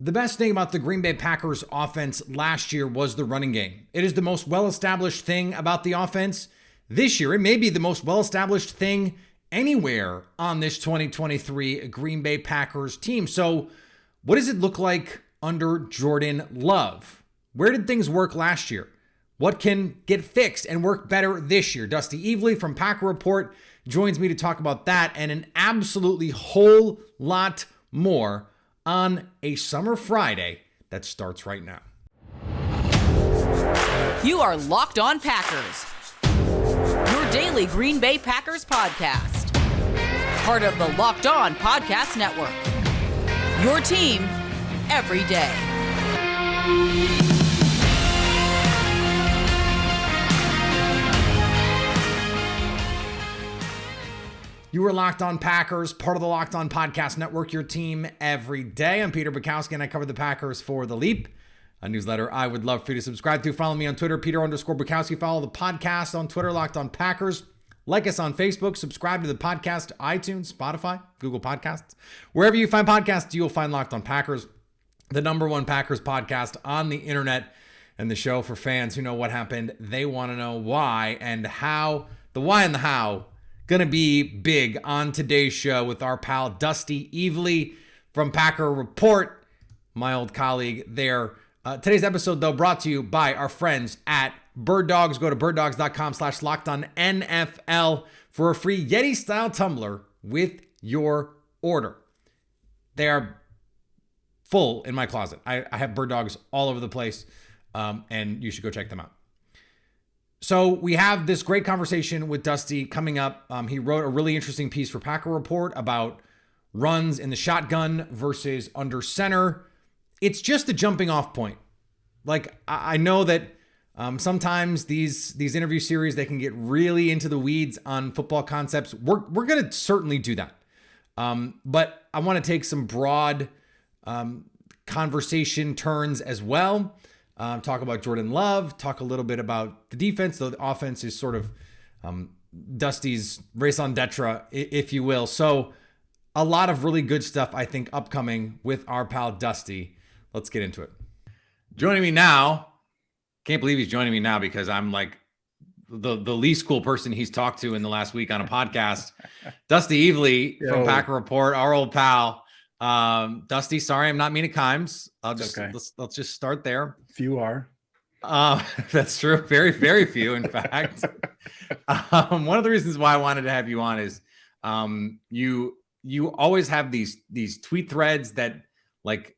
The best thing about the Green Bay Packers offense last year was the running game. It is the most well-established thing about the offense this year. It may be the most well-established thing anywhere on this 2023 Green Bay Packers team. So what does it look like under Jordan Love? Where did things work last year? What can get fixed and work better this year? Dusty Evely from Packer Report joins me to talk about that and an absolutely whole lot more on a summer Friday that starts right now. You are Locked On Packers, your daily Green Bay Packers podcast. Part of the Locked On Podcast Network, your team every day. You are Locked On Packers, part of the Locked On Podcast Network, your team every day. I'm Peter Bukowski, and I cover the Packers for The Leap, a newsletter I would love for you to subscribe to. Follow me on Twitter, Peter_Bukowski. Follow the podcast on Twitter, Locked On Packers. Like us on Facebook. Subscribe to the podcast, iTunes, Spotify, Google Podcasts. Wherever you find podcasts, you'll find Locked On Packers, the #1 Packers podcast on the internet, and the show for fans who know what happened. They want to know why and how. The why and the how going to be big on today's show with our pal Dusty Evely from Packer Report, my old colleague there. Today's episode, though, brought to you by our friends at Birddogs. Go to birddogs.com/lockedonnfl for a free Yeti-style tumbler with your order. They are full in my closet. I have Birddogs all over the place, and you should go check them out. So we have this great conversation with Dusty coming up. He wrote a really interesting piece for Packer Report about runs in the shotgun versus under center. It's just a jumping off point. Like, I know that sometimes these interview series, they can get really into the weeds on football concepts. We're going to certainly do that. But I want to take some broad conversation turns as well. Talk about Jordan Love, talk a little bit about the defense, though the offense is sort of Dusty's raison d'etre, if you will. So a lot of really good stuff, I think, upcoming with our pal Dusty. Let's get into it. Joining me now, can't believe he's joining me now because I'm like the least cool person he's talked to in the last week on a podcast. Dusty Evely from Packer Report, our old pal. Dusty, sorry, I'm not mean at Kimes. Let's just start there. Few are. That's true. Very, very few, in fact. One of the reasons why I wanted to have you on is you always have these tweet threads that like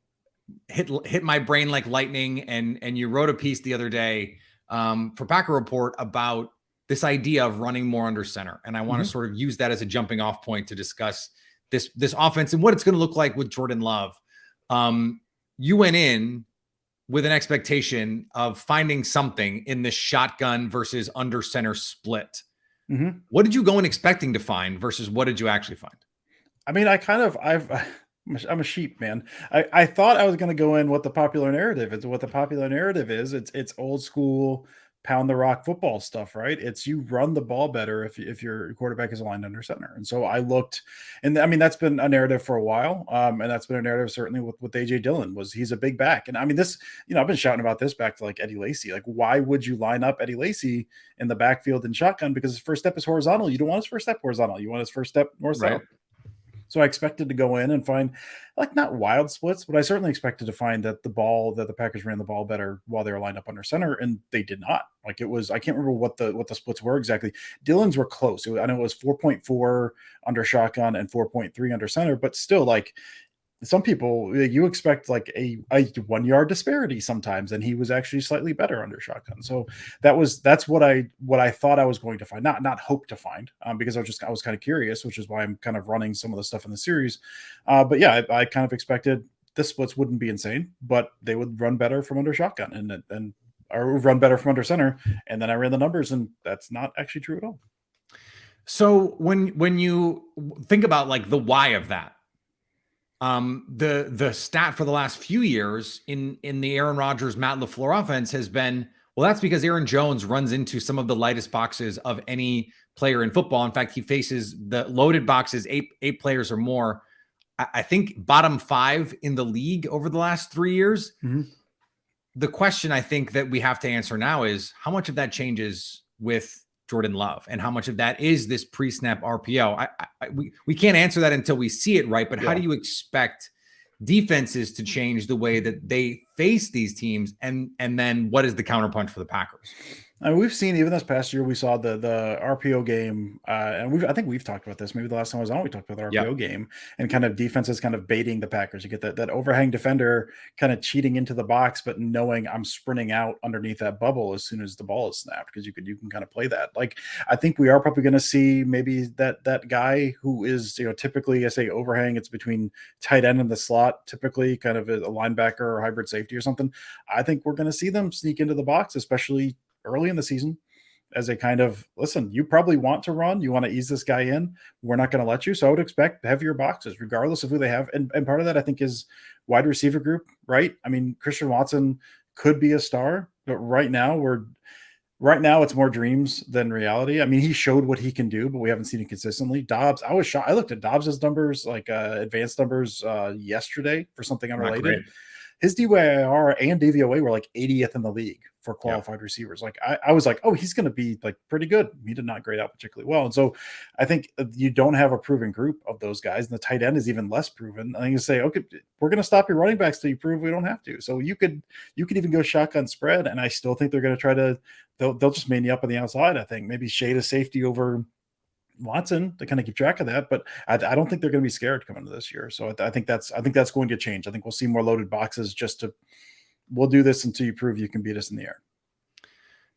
hit my brain like lightning, and you wrote a piece the other day for Packer Report about this idea of running more under center, and I want to sort of use that as a jumping off point to discuss this offense and what it's going to look like with Jordan Love. You went in with an expectation of finding something in the shotgun versus under center split. What did you go in expecting to find versus what did you actually find? I mean, I'm a sheep, man. I thought I was going to go in what the popular narrative is. What the popular narrative is, it's old school pound the rock football stuff, right? It's you run the ball better if your quarterback is aligned under center. And so I looked, and I mean, that's been a narrative for a while. And that's been a narrative certainly with AJ Dillon, was he's a big back. And I mean, this, I've been shouting about this back to like Eddie Lacy. Like, why would you line up Eddie Lacy in the backfield in shotgun? Because his first step is horizontal. You don't want his first step horizontal. You want his first step north-south. Right. So I expected to go in and find, like, not wild splits, but I certainly expected to find that the Packers ran the ball better while they were lined up under center, and they did not. Like, it was, I can't remember what the splits were exactly. Dillon's were close. I know it was 4.4 under shotgun and 4.3 under center, but still, like, some people, you expect like a 1 yard disparity sometimes, and he was actually slightly better under shotgun. So that's what I thought I was going to find, not hope to find, because I was kind of curious, which is why I'm kind of running some of the stuff in the series. But yeah, I kind of expected the splits wouldn't be insane, but they would run better from under shotgun or run better from under center. And then I ran the numbers, and that's not actually true at all. So when you think about like the why of that, the stat for the last few years in the Aaron Rodgers, Matt LaFleur offense has been, well, that's because Aaron Jones runs into some of the lightest boxes of any player in football. In fact, he faces the loaded boxes, eight players or more I think bottom 5 in the league over the last 3 years. Mm-hmm. The question I think that we have to answer now is how much of that changes with Jordan Love and how much of that is this pre-snap RPO. We can't answer that until we see it, right? But how do you expect defenses to change the way that they face these teams? And then what is the counterpunch for the Packers? I mean, we've seen even this past year, we saw the RPO game, and I think we've talked about this. Maybe the last time I was on, we talked about the RPO game and kind of defenses kind of baiting the Packers. You get that overhang defender kind of cheating into the box, but knowing I'm sprinting out underneath that bubble as soon as the ball is snapped, because you can kind of play that. Like, I think we are probably going to see maybe that guy who is, typically I say overhang, it's between tight end and the slot, typically kind of a linebacker or hybrid safety or something. I think we're going to see them sneak into the box, especially early in the season, as a kind of, listen, you probably want to run, you want to ease this guy in, we're not going to let you. So I would expect heavier boxes regardless of who they have. And part of that, I think, is wide receiver group, right? I mean, Christian Watson could be a star, but right now it's more dreams than reality. I mean, he showed what he can do, but we haven't seen it consistently. Dobbs, I was shocked. I looked at Dobbs's numbers, like advanced numbers yesterday for something unrelated. His DYIR and DVOA were like 80th in the league for qualified receivers. Like I was like, oh, he's going to be like pretty good. He did not grade out particularly well. And so I think you don't have a proven group of those guys. And the tight end is even less proven. I think you say, okay, we're going to stop your running backs till you prove we don't have to. So you could even go shotgun spread. And I still think they're going to try to, they'll just man you up on the outside. I think maybe shade a safety over Watson to kind of keep track of that, but I don't think they're going to be scared coming into this year. So I think that's going to change. I think we'll see more loaded boxes. We'll do this until you prove you can beat us in the air.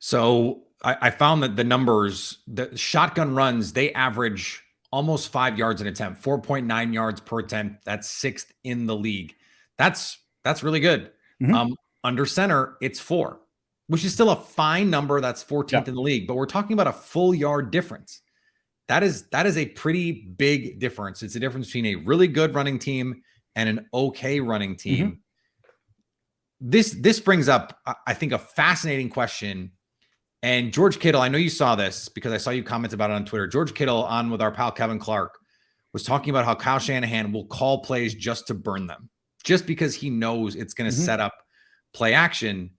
So I found that the numbers, the shotgun runs, they average almost 5 yards an attempt, 4.9 yards per attempt. That's 6th in the league. That's really good. Mm-hmm. Under center, it's 4, which is still a fine number. That's 14th in the league, but we're talking about a full yard difference. That is a pretty big difference. It's a difference between a really good running team and an okay running team. Mm-hmm. This brings up, I think, a fascinating question. And George Kittle, I know you saw this because I saw you comment about it on Twitter. George Kittle, on with our pal Kevin Clark, was talking about how Kyle Shanahan will call plays just to burn them, just because he knows it's going to set up play action.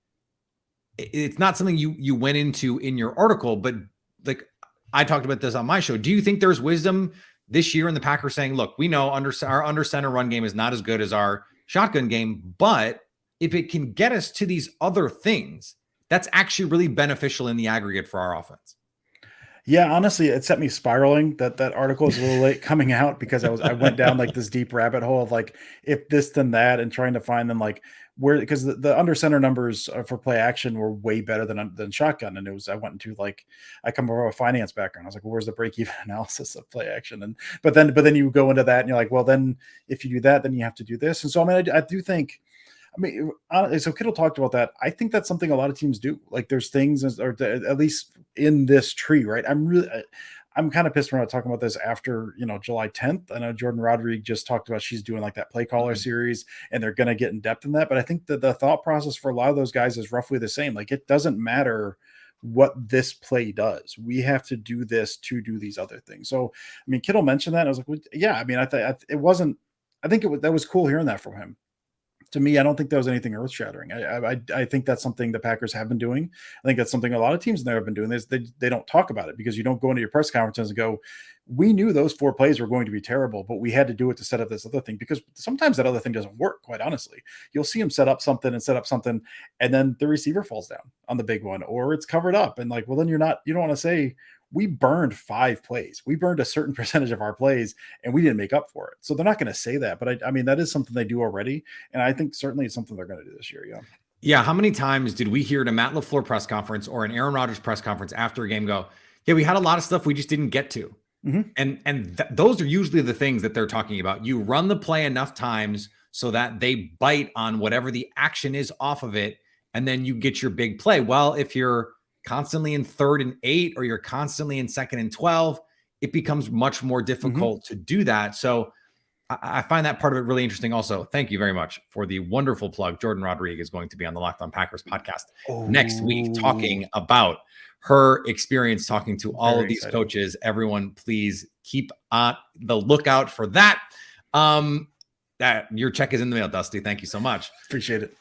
It's not something you went into in your article, but like, I talked about this on my show. Do you think there's wisdom this year in the Packers saying, look, we know our under center run game is not as good as our shotgun game, but if it can get us to these other things, that's actually really beneficial in the aggregate for our offense? Yeah, honestly, it set me spiraling. That article is a little late coming out because I went down like this deep rabbit hole of like, if this then that, and trying to find them like where, because the under center numbers for play action were way better than shotgun. And I went into like, I come from a finance background. I was like, well, where's the break even analysis of play action? But then you go into that and you're like, well, then if you do that, then you have to do this. And so, I mean, I do think, so Kittle talked about that. I think that's something a lot of teams do. Like there's things, or at least in this tree, right? I'm kind of pissed when I'm talking about this after, July 10th. I know Jordan Rodriguez just talked about she's doing like that play caller series, and they're going to get in depth in that. But I think that the thought process for a lot of those guys is roughly the same. Like it doesn't matter what this play does. We have to do this to do these other things. So, I mean, Kittle mentioned that. And I was like, well, yeah, I mean, that was cool hearing that from him. To me, I don't think that was anything earth-shattering. I think that's something the Packers have been doing. I think that's something a lot of teams there have been doing. They don't talk about it because you don't go into your press conferences and go, we knew those 4 plays were going to be terrible, but we had to do it to set up this other thing, because sometimes that other thing doesn't work, quite honestly. You'll see him set up something, and then the receiver falls down on the big one, or it's covered up. And like, well, then you don't want to say, we burned 5 plays. We burned a certain percentage of our plays and we didn't make up for it. So they're not going to say that, but I mean, that is something they do already. And I think certainly it's something they're going to do this year. Yeah. Yeah. How many times did we hear at a Matt LaFleur press conference or an Aaron Rodgers press conference after a game go, yeah, we had a lot of stuff we just didn't get to. Mm-hmm. And those are usually the things that they're talking about. You run the play enough times so that they bite on whatever the action is off of it, and then you get your big play. Well, if you're constantly in 3rd and 8, or you're constantly in 2nd and 12, it becomes much more difficult to do that. So I find that part of it really interesting. Also, thank you very much for the wonderful plug. Jordan Rodriguez is going to be on the Locked On Packers podcast next week, talking about her experience talking to all of these coaches. Everyone, please keep on the lookout for that. That your check is in the mail, Dusty. Thank you so much. Appreciate it.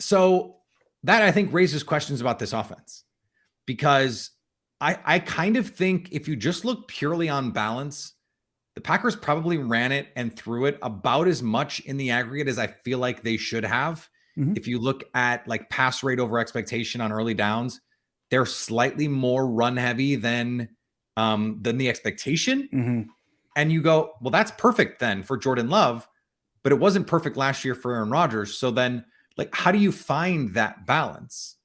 So that I think raises questions about this offense, because I kind of think if you just look purely on balance, the Packers probably ran it and threw it about as much in the aggregate as I feel like they should have. Mhm. If you look at like pass rate over expectation on early downs, they're slightly more run heavy than the expectation. Mhm. And you go, well, that's perfect then for Jordan Love, but it wasn't perfect last year for Aaron Rodgers. So then, like, how do you find that balance?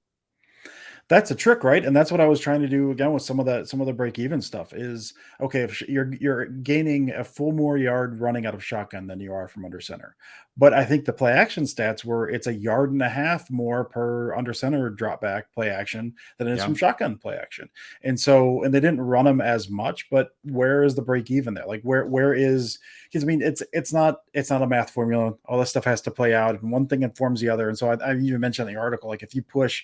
That's a trick, right? And that's what I was trying to do again with some of the break even stuff is, okay, if you're gaining a full more yard running out of shotgun than you are from under center. But I think the play action stats were it's 1.5 yards more per under center drop back play action than it is from shotgun play action. And so, and they didn't run them as much, but where is the break even there? Like where is, because I mean, it's not a math formula. All this stuff has to play out and one thing informs the other. And so I even mentioned in the article, like if you push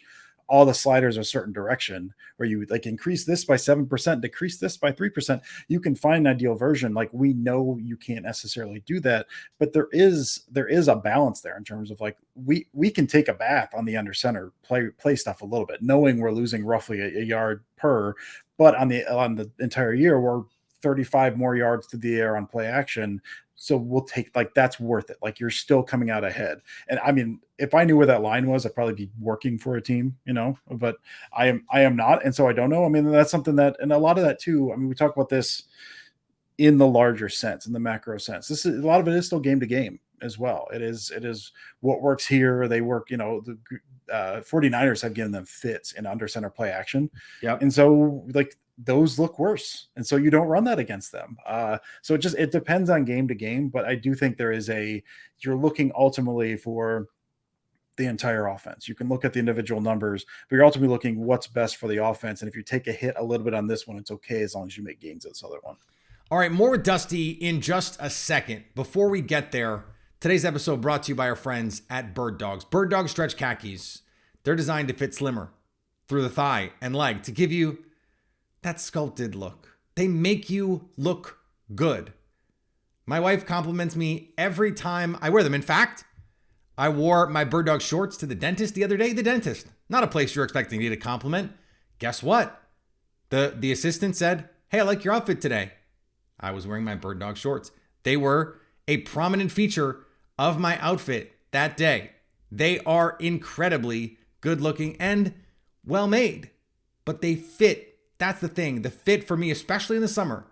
all the sliders a certain direction where you like increase this by 7%, decrease this by 3%, you can find an ideal version. Like we know you can't necessarily do that, but there is a balance there in terms of like, we can take a bath on the under center play stuff a little bit, knowing we're losing roughly a yard per, but on the entire year, we're 35 more yards to the air on play action. So we'll take, like, that's worth it. Like you're still coming out ahead. And I mean, if I knew where that line was, I'd probably be working for a team, but I am not. And so I don't know. I mean, that's something that, and a lot of that too, I mean, we talk about this in the larger sense, in the macro sense. This is, a lot of it is still game to game as well. It is what works here. They work, the 49ers have given them fits in under center play action. Yep. And so like, those look worse. And so you don't run that against them. So it depends on game to game, but I do think you're looking ultimately for the entire offense. You can look at the individual numbers, but you're ultimately looking what's best for the offense. And if you take a hit a little bit on this one, it's okay as long as you make gains on this other one. All right, more with Dusty in just a second. Before we get there, today's episode brought to you by our friends at Birddogs. Birddogs stretch khakis. They're designed to fit slimmer through the thigh and leg to give you that sculpted look. They make you look good. My wife compliments me every time I wear them. In fact, I wore my Birddog shorts to the dentist the other day. The dentist, not a place you're expecting to get a compliment. Guess what? The assistant said, "Hey, I like your outfit today." I was wearing my Birddog shorts. They were a prominent feature of my outfit that day. They are incredibly good looking and well made, but they fit. That's the thing. The fit for me, especially in the summer.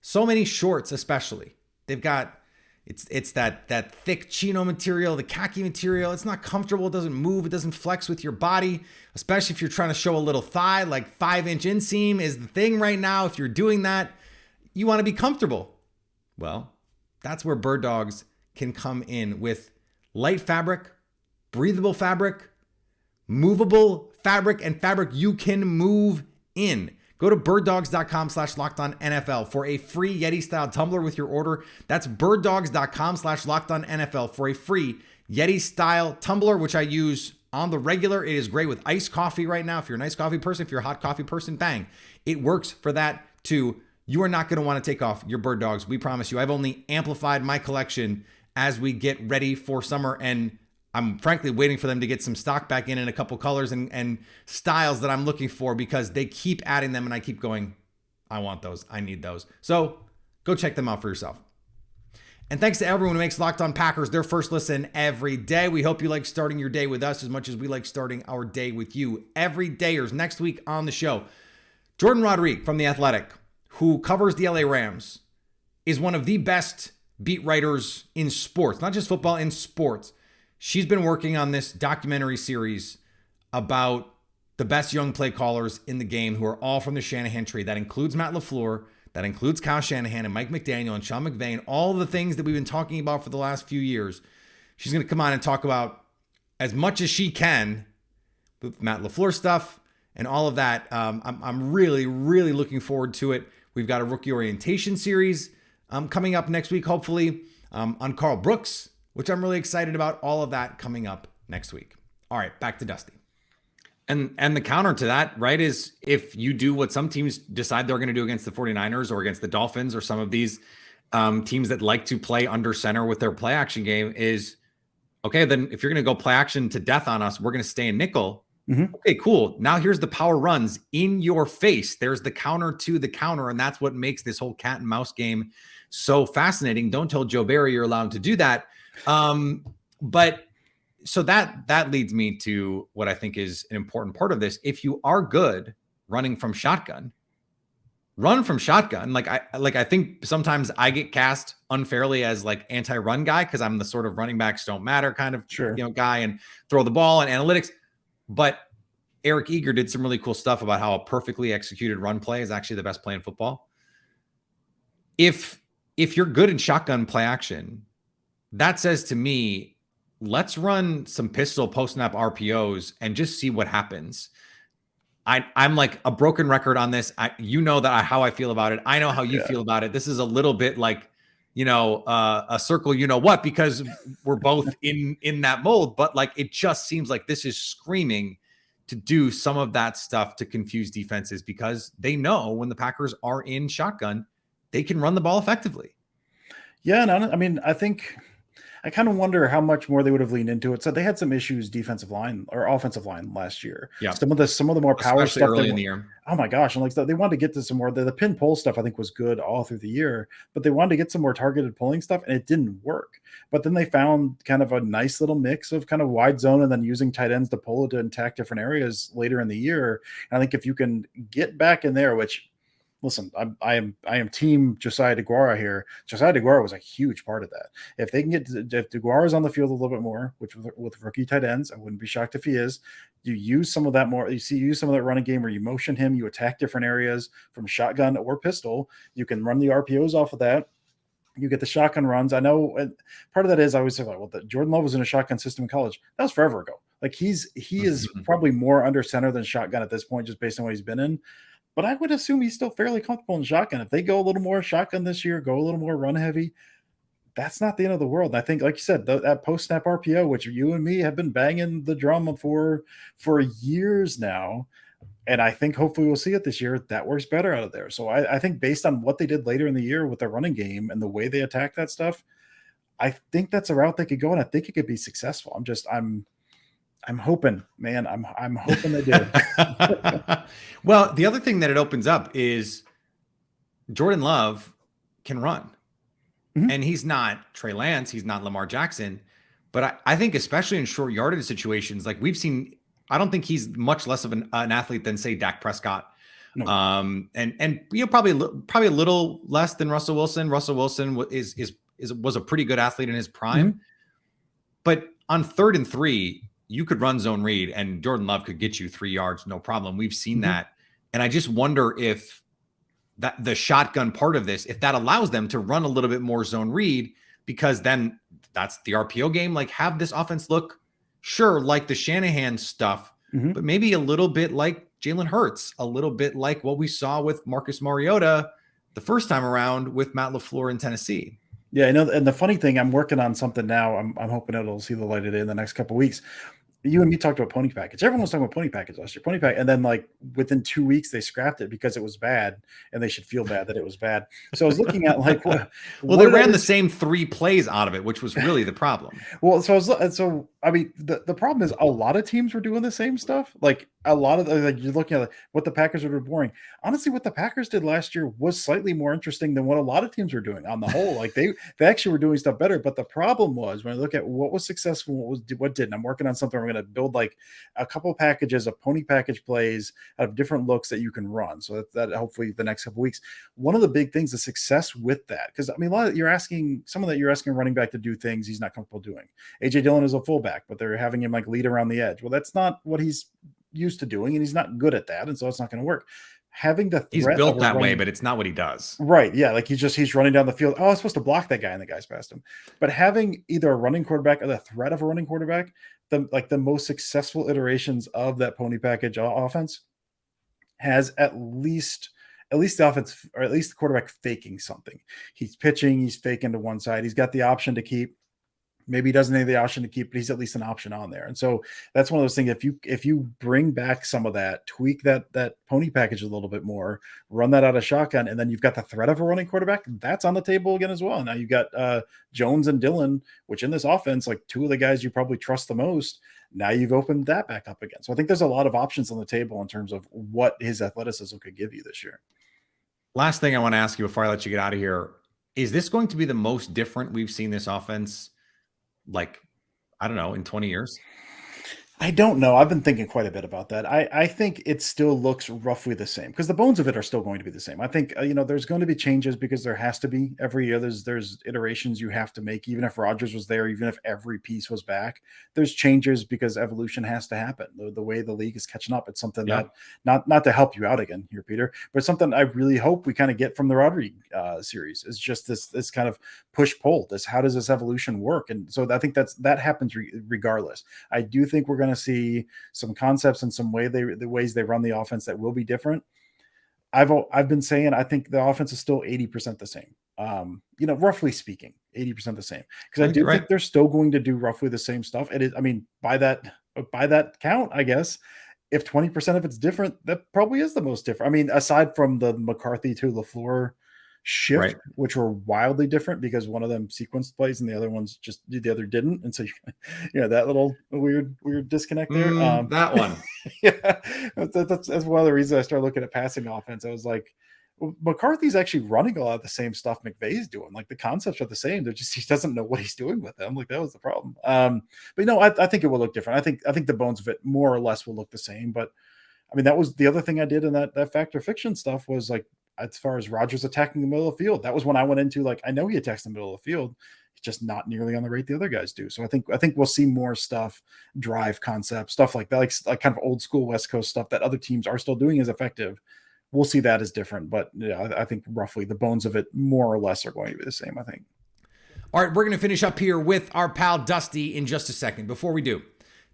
So many shorts, especially. They've got, it's that thick chino material, the khaki material. It's not comfortable. It doesn't move. It doesn't flex with your body, especially if you're trying to show a little thigh. Like 5-inch inseam is the thing right now. If you're doing that, you want to be comfortable. Well, that's where Birddogs can come in with light fabric, breathable fabric, movable fabric, and fabric you can move in. Go to birddogs.com/lockedonnfl for a free Yeti-style tumbler with your order. That's birddogs.com/lockedonnfl for a free Yeti-style tumbler, which I use on the regular. It is great with iced coffee right now. If you're an iced coffee person, if you're a hot coffee person, bang. It works for that too. You are not going to want to take off your Birddogs. We promise you. I've only amplified my collection as we get ready for summer, and I'm frankly waiting for them to get some stock back in a couple colors and styles that I'm looking for, because they keep adding them and I keep going, I want those. I need those. So go check them out for yourself. And thanks to everyone who makes Locked On Packers their first listen every day. We hope you like starting your day with us as much as we like starting our day with you. Every dayers. Next week on the show, Jordan Rodriguez from The Athletic, who covers the LA Rams, is one of the best beat writers in sports, not just football, in sports. She's been working on this documentary series about the best young play callers in the game who are all from the Shanahan tree. That includes Matt LaFleur, that includes Kyle Shanahan and Mike McDaniel and Sean McVay, and all the things that we've been talking about for the last few years. She's going to come on and talk about as much as she can with Matt LaFleur stuff and all of that. I'm really, really looking forward to it. We've got a rookie orientation series coming up next week, hopefully, on Carl Brooks, which I'm really excited about. All of that coming up next week. All right, back to Dusty. And the counter to that, right, is if you do what some teams decide they're going to do against the 49ers or against the Dolphins or some of these teams that like to play under center with their play action game is, okay, then if you're going to go play action to death on us, we're going to stay in nickel. Okay, cool. Now here's the power runs in your face. There's the counter to the counter, and that's what makes this whole cat and mouse game so fascinating. Don't tell Joe Barry you're allowed to do that. But so that leads me to what I think is an important part of this. If you are good running from shotgun, run from shotgun. I think sometimes I get cast unfairly as like anti-run guy because I'm the sort of running backs don't matter kind of guy and throw the ball and analytics. But Eric Eager did some really cool stuff about how a perfectly executed run play is actually the best play in football. If you're good in shotgun play action, that says to me, let's run some pistol post-snap RPOs and just see what happens. I'm like a broken record on this. How I feel about it. I know how you feel about it. This is a little bit like, a circle, because we're both in that mold, but like, it just seems like this is screaming to do some of that stuff to confuse defenses because they know when the Packers are in shotgun, they can run the ball effectively. Yeah. No, I mean, I kind of wonder how much more they would have leaned into it. So they had some issues defensive line or offensive line last year. Yeah. Some of the more power especially stuff early in the year. Oh my gosh. And like they wanted to get to some more, the pin pull stuff I think was good all through the year, but they wanted to get some more targeted pulling stuff and it didn't work. But then they found kind of a nice little mix of kind of wide zone and then using tight ends to pull it to attack different areas later in the year. And I think if you can get back in there, which listen, I am team Josiah DeGuara here. Josiah DeGuara was a huge part of that. If they can get if DeGuara is on the field a little bit more, which with rookie tight ends, I wouldn't be shocked if he is. You use some of that more. Use some of that running game where you motion him, you attack different areas from shotgun or pistol. You can run the RPOs off of that. You get the shotgun runs. I know part of that is I always say, well, Jordan Love was in a shotgun system in college. That was forever ago. Like he is probably more under center than shotgun at this point, just based on what he's been in. But I would assume he's still fairly comfortable in shotgun. If they go a little more shotgun this year, go a little more run heavy, that's not the end of the world. And I think, like you said, that post-snap RPO, which you and me have been banging the drum for years now, and I think hopefully we'll see it this year, that works better out of there. So I think based on what they did later in the year with their running game and the way they attack that stuff, I think that's a route they could go, and I think it could be successful. I'm hoping, man. I'm hoping they do. Well, the other thing that it opens up is Jordan Love can run. Mm-hmm. And he's not Trey Lance. He's not Lamar Jackson. But I think especially in short yardage situations, like we've seen, I don't think he's much less of an athlete than, say, Dak Prescott. No. And probably a little less than Russell Wilson. Russell Wilson was a pretty good athlete in his prime. Mm-hmm. But on 3rd and 3, you could run zone read and Jordan Love could get you 3 yards, no problem. We've seen that. And I just wonder if that the shotgun part of this, if that allows them to run a little bit more zone read, because then that's the RPO game. Like have this offense look like the Shanahan stuff, but maybe a little bit like Jalen Hurts, a little bit like what we saw with Marcus Mariota the first time around with Matt LaFleur in Tennessee. Yeah, I know. And the funny thing, I'm working on something now. I'm hoping it'll see the light of day in the next couple of weeks. You and me talked about pony package. Everyone was talking about pony package last year. Pony pack, and then like within 2 weeks they scrapped it because it was bad, and they should feel bad that it was bad. So I was looking at like, they ran the same 3 plays out of it, which was really the problem. Well, I mean, the problem is a lot of teams were doing the same stuff. Like a lot of you're looking at what the Packers were boring. Honestly, what the Packers did last year was slightly more interesting than what a lot of teams were doing on the whole. Like they actually were doing stuff better. But the problem was when I look at what was successful, what didn't. I'm working on something. We're going to build like a couple packages of pony package plays out of different looks that you can run. So that hopefully the next couple weeks. One of the big things is success with that, because I mean you're asking a running back to do things he's not comfortable doing. AJ Dillon is a fullback, but they're having him like lead around the edge. Well, that's not what he's used to doing, and he's not good at that, and so it's not going to work. Having the he's built that way, but it's not what he does. Right? Yeah, like he's running down the field. Oh, I was supposed to block that guy, and the guy's past him. But having either a running quarterback or the threat of a running quarterback, the most successful iterations of that pony package offense has at least the offense, or at least the quarterback faking something. He's pitching, he's faking to one side. He's got the option to keep Maybe he doesn't have the option to keep, but he's at least an option on there. And so that's one of those things. If you bring back some of that, tweak that pony package a little bit more, run that out of shotgun, and then you've got the threat of a running quarterback, that's on the table again as well. Now you've got Jones and Dillon, which in this offense, like two of the guys you probably trust the most. Now you've opened that back up again. So I think there's a lot of options on the table in terms of what his athleticism could give you this year. Last thing I want to ask you before I let you get out of here. Is this going to be the most different we've seen this offense, like, I don't know, in 20 years? I don't know. I've been thinking quite a bit about that. I think it still looks roughly the same because the bones of it are still going to be the same. I think, there's going to be changes because there has to be every year. There's iterations you have to make, even if Rodgers was there, even if every piece was back. There's changes because evolution has to happen. The way the league is catching up, it's something that not to help you out again here, Peter, but something I really hope we kind of get from the Rodgers series is just this kind of push pull. How does this evolution work? And so I think that happens regardless. I do think we're going to see some concepts and some the ways they run the offense that will be different. I've been saying I think the offense is still 80% the same. Roughly speaking, 80% the same. Because I do think they're still going to do roughly the same stuff. It is, by that count, I guess, if 20% of it's different, that probably is the most different. Aside from the McCarthy to LaFleur shift, which were wildly different because one of them sequenced plays and the other ones the other didn't, and so that little weird disconnect there. That one, that's one of the reasons I started looking at passing offense. I was like, well, McCarthy's actually running a lot of the same stuff McVay's doing. Like the concepts are the same. He doesn't know what he's doing with them. Like that was the problem. But I think it will look different. I think the bones of it more or less will look the same. But that was the other thing I did in that fact or fiction stuff was like, as far as Rodgers attacking the middle of the field, that was when I went into like, I know he attacks the middle of the field. He's just not nearly on the rate the other guys do. So I think we'll see more stuff, drive concepts, stuff like that, like kind of old school West Coast stuff that other teams are still doing as effective. We'll see that as different, but I think roughly the bones of it more or less are going to be the same, I think. All right, we're going to finish up here with our pal Dusty in just a second. Before we do,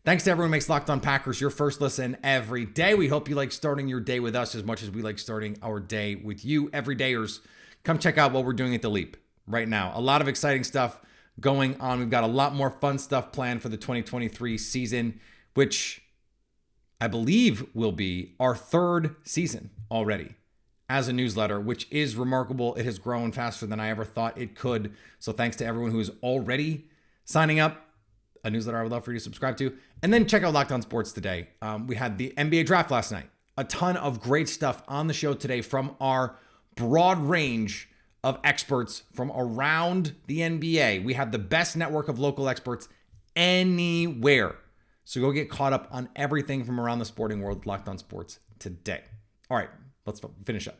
thanks to everyone who makes Locked On Packers your first listen every day. We hope you like starting your day with us as much as we like starting our day with you. Everydayers, come check out what we're doing at The Leap right now. A lot of exciting stuff going on. We've got a lot more fun stuff planned for the 2023 season, which I believe will be our third season already as a newsletter, which is remarkable. It has grown faster than I ever thought it could. So thanks to everyone who is already signing up. A newsletter I would love for you to subscribe to. And then check out Locked On Sports today. We had the NBA draft last night. A ton of great stuff on the show today from our broad range of experts from around the NBA. We have the best network of local experts anywhere. So go get caught up on everything from around the sporting world, Locked On Sports today. All right, let's finish up.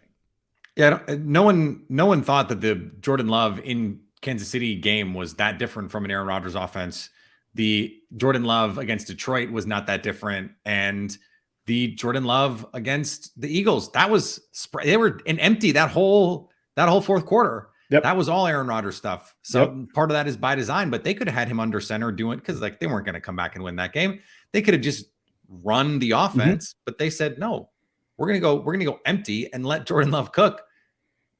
Yeah, no one thought that the Jordan Love in Kansas City game was that different from an Aaron Rodgers offense. The Jordan Love against Detroit was not that different. And the Jordan Love against the Eagles, they were in empty that whole fourth quarter. Yep. That was all Aaron Rodgers stuff. So part of that is by design, but they could have had him under center doing it because they weren't going to come back and win that game. They could have just run the offense, but they said, no, we're going to go empty and let Jordan Love cook.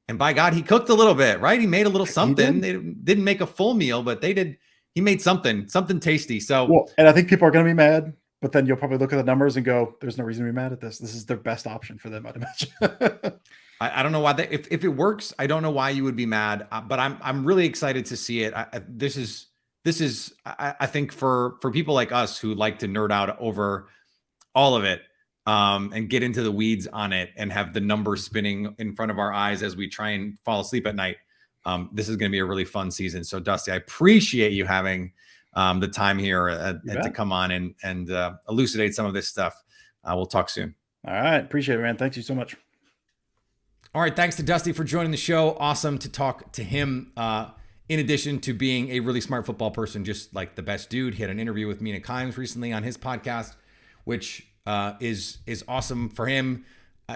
And by God, he cooked a little bit, right? He made a little something. They didn't make a full meal, but they did. He made something tasty. So, and I think people are going to be mad, but then you'll probably look at the numbers and go, there's no reason to be mad at this. This is their best option for them, I'd imagine. I don't know why if it works, I don't know why you would be mad, but I'm really excited to see it. This is I think for people like us who like to nerd out over all of it, and get into the weeds on it and have the numbers spinning in front of our eyes as we try and fall asleep at night. This is going to be a really fun season. So Dusty, I appreciate you having the time here to come on and elucidate some of this stuff. We'll talk soon. All right. Appreciate it, man. Thank you so much. All right. Thanks to Dusty for joining the show. Awesome to talk to him. In addition to being a really smart football person, just like the best dude. He had an interview with Mina Kimes recently on his podcast, which is awesome for him.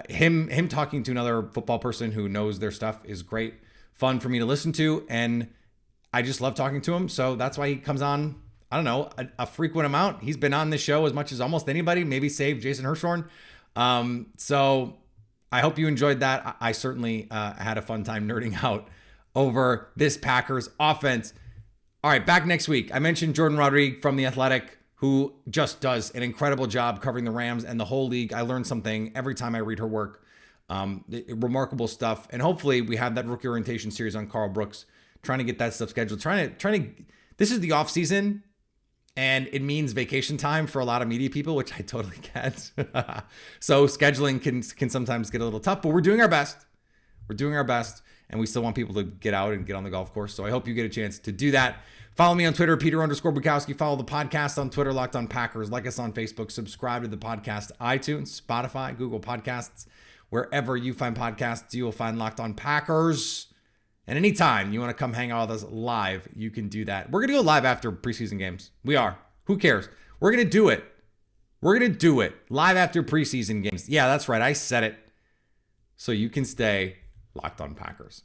Him talking to another football person who knows their stuff is great. Fun for me to listen to, and I just love talking to him. So that's why he comes on, I don't know, a frequent amount. He's been on this show as much as almost anybody, maybe save Jason Hirschhorn. So I hope you enjoyed that. I certainly had a fun time nerding out over this Packers offense. All right, back next week. I mentioned Jordan Rodriguez from The Athletic, who just does an incredible job covering the Rams and the whole league. I learn something every time I read her work. Remarkable stuff. And hopefully we have that rookie orientation series on Carl Brooks, trying to get that stuff scheduled. This is the off season, and it means vacation time for a lot of media people, which I totally get. So scheduling can sometimes get a little tough, but we're doing our best. We're doing our best, and we still want people to get out and get on the golf course. So I hope you get a chance to do that. Follow me on Twitter, Peter_Bukowski. Follow the podcast on Twitter, Locked On Packers. Like us on Facebook. Subscribe to the podcast, iTunes, Spotify, Google Podcasts. Wherever you find podcasts, you will find Locked On Packers. And anytime you want to come hang out with us live, you can do that. We're going to go live after preseason games. We are. Who cares? We're going to do it. We're going to do it live after preseason games. Yeah, that's right. I said it. So you can stay Locked On Packers.